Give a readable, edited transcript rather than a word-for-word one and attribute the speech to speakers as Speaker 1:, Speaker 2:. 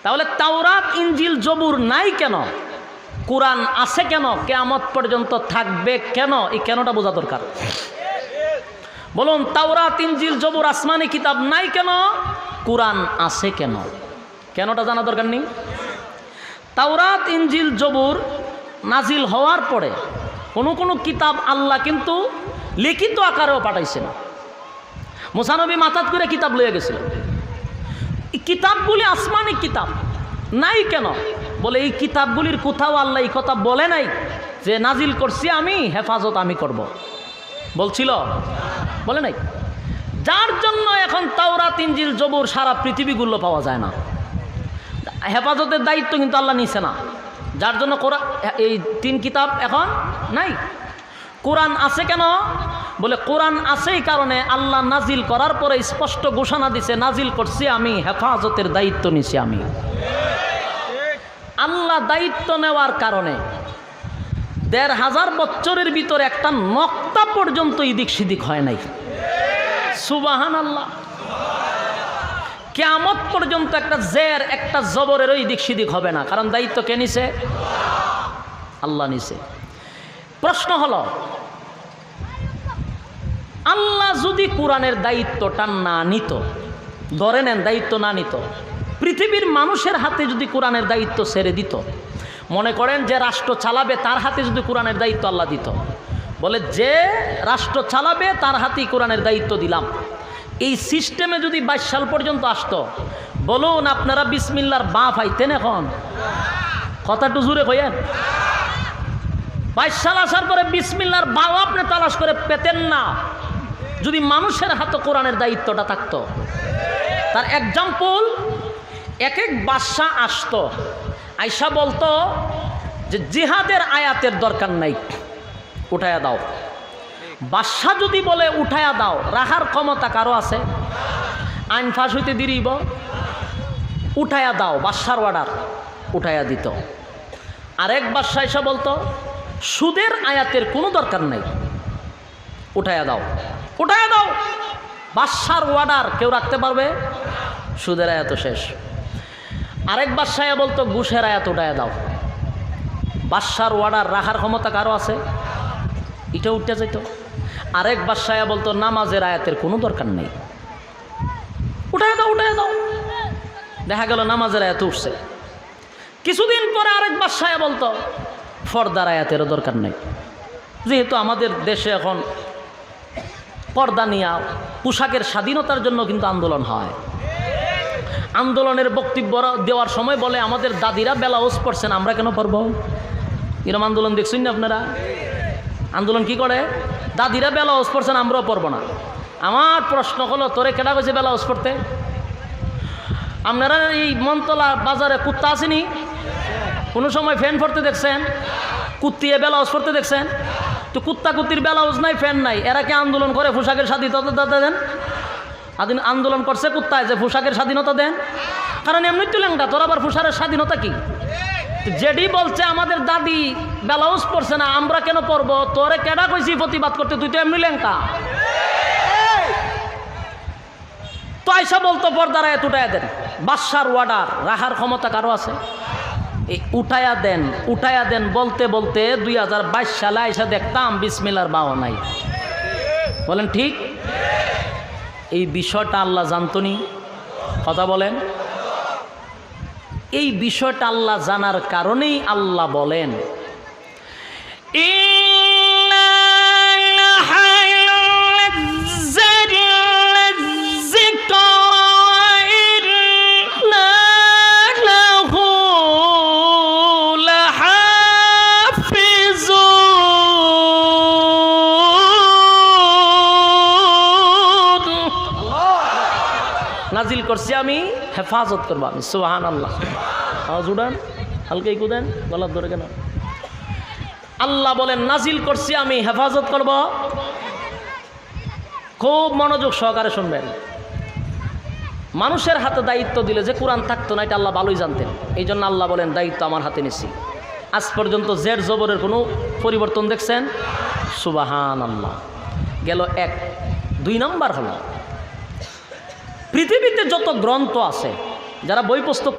Speaker 1: তাহলে তাওরাত ইনজিল জবুর নাই কেন, কোরআন আছে কেন, কিয়ামত পর্যন্ত থাকবে কেন, এই কেনটা বোঝা দরকার। বলুন, তাওরাত ইনজিল জবুর আসমানি কিতাব নাই কেন, কোরআন আছে কেন, কেনটা জানা দরকার নেই। তাওরাত ইনজিল জবুর নাজিল হওয়ার পরে কোনো কিতাব আল্লাহ কিন্তু লিখিত আকারেও পাঠাইছেন। মুসা নবী মাথাত করে কিতাব লইয়া গেছিল। এই কিতাবগুলি আসমানি কিতাব নাই কেন, বলে এই কিতাবগুলির কোথাও আল্লাহ এই কথা বলে নাই যে নাজিল করছি আমি, হেফাজত আমি করব। বলছিল? বলে নাই। যার জন্য এখন তাওরাত ইনজিল জবুর সারা পৃথিবীগুলো পাওয়া যায় না। হেফাজতের দায়িত্ব কিন্তু আল্লাহ নিছে না, যার জন্য এই 3 কিতাব এখন নাই। কোরআন আছে কেন, বলে কোরআন আছে এই কারণে আল্লাহ নাজিল করার পরে স্পষ্ট ঘোষণা দিছে নাজিল করছি আমি, হেফাজতের দায়িত্ব নিছি আমি। আল্লাহ দায়িত্ব নেওয়ার কারণে ১৫০০ বছরের ভিতরে একটা নক্তা পর্যন্ত ইদিক সিদিক হয় নাই। সুবহানাল্লাহ। কিয়ামত পর্যন্ত একটা জের একটা জবরেরও ইদিক সিদিক হবে না, কারণ দায়িত্ব কে নিছে? আল্লাহ নিছে। প্রশ্ন হলো, আল্লাহ যদি কোরআনের দায়িত্বটা না নিত, ধরে নেন দায়িত্ব না নিত, পৃথিবীর মানুষের হাতে যদি কোরআনের দায়িত্ব ছেড়ে দিত, মনে করেন যে রাষ্ট্র চালাবে তার হাতে যদি কোরআনের দায়িত্ব আল্লাহ দিত, বলে যে রাষ্ট্র চালাবে তার হাতেই কোরআনের দায়িত্ব দিলাম, এই সিস্টেমে যদি 22 সাল পর্যন্ত আসতো, বলুন আপনারা বিসমিল্লাহর বা পাইতেন? এখন কথা একটু জুড়ে কইেন। 22 সাল আসার পরে বিসমিল্লাহর বাও আপনি তালাশ করে পেতেন না যদি মানুষের হাতে কোরআনের দায়িত্বটা থাকতো। তার এক্সাম্পল, এক বাদশাহ আসতো, আয়সা বলতো যে জিহাদের আয়াতের দরকার নাই, উঠায়া দাও। বাদশাহ যদি বলে উঠায়া দাও, রাখার ক্ষমতা কারো আছে? আইন ফাঁস হইতে দিরিব, উঠায়া দাও, বাদশার অর্ডার, উঠায়া দিত। আরেক বাদশাহ এসে বলতো সুদের আয়াতের কোনো দরকার নাই, উঠায়া দাও, উঠায়া দাও। বাদশার অর্ডার কেউ রাখতে পারবে? সুদের আয়াত শেষ। আরেক বাদশাহ বলতো ঘুষের আয়াত উঠায়া দাও। বাদশার অর্ডার রাখার ক্ষমতা কারো আছে? এটা উঠতে যেত। আরেক বাদশাহ বলতো নামাজের আয়াতের কোনো দরকার নেই, উঠায় দাও, উঠায় দাও। দেখা গেল নামাজের আয়াত উঠছে। কিছুদিন পরে আরেক বাদশাহ বলতো পর্দার আয়াতেরও দরকার নেই, যেহেতু আমাদের দেশে এখন পর্দা নিয়ে পোশাকের স্বাধীনতার জন্য কিন্তু আন্দোলন হয়। আন্দোলনের বক্তব্য দেওয়ার সময় বলে আমাদের দাদিরা ব্লাউজ পরছেন, আমরা কেন পরব? এরকম আন্দোলন দেখছেন না আপনারা? আন্দোলন কি করে? দাদিরা ব্লাউজ পরছেন, আমরাও পরব না। আমার প্রশ্ন হলো, তোরে কেডা কইছে ব্লাউজ পরতে? আপনারা এই মনতলা বাজারে কুত্তা আসেনি? কোনো সময় ফ্যান পরতে দেখছেন? কুত্তিয়ে ব্লাউজ পরতে দেখছেন? তো কুত্তা কুত্তির ব্লাউজ নাই, ফ্যান নাই, এরা কি আন্দোলন করে পোশাকের স্বাধীনতা দেন? আন্দোলন করছে কুত্তায় যে পোশাকের স্বাধীনতা দেন, কারণ এমনি তো ল্যাংটা, তোর আবার পোশাকের স্বাধীনতা কি? যেডি বলছে আমাদের দাদি ব্লাউজ পরছে না, আমরা কেন পরবো? তোরে কেডা কইছি প্রতিবাদ করতে? তুই তো এমনি ল্যাংটা। তো আয়সা বলতো পর্দার আয়াত উঠায়া দেন। বাদশার অর্ডার রাখার ক্ষমতা কারো আছে? এই উঠায়া দেন, উঠায়া দেন বলতে বলতে 2022 সালে আয়সা দেখতাম বিসমিল্লাহর বাও নাই। বলেন ঠিক? এই বিষয়টা আল্লাহ জানতনি? কথা বলেন। এই বিষয়টা আল্লাহ জানার কারণেই আল্লাহ বলেন নাজিল করছি আমি, হেফাজত করবো আমি। সুবহানাল্লাহ। আওয়াজ উড়ান, হালকা একটু দেন, গলার ধরে কেন? আল্লাহ বলেন নাজিল করছি আমি, হেফাজত করব। খুব মনোযোগ সহকারে শুনবেন। মানুষের হাতে দায়িত্ব দিলে যে কোরআন থাকতো না, এটা আল্লাহ ভালোই জানতেন। এই জন্য আল্লাহ বলেন দায়িত্ব আমার হাতে নিছি। আজ পর্যন্ত জের জবরের কোনো পরিবর্তন দেখছেন? সুবহানাল্লাহ। গেল 1। 2 নম্বর হলো পৃথিবীতে যত গ্রন্থ আছে, যারা বই পুস্তক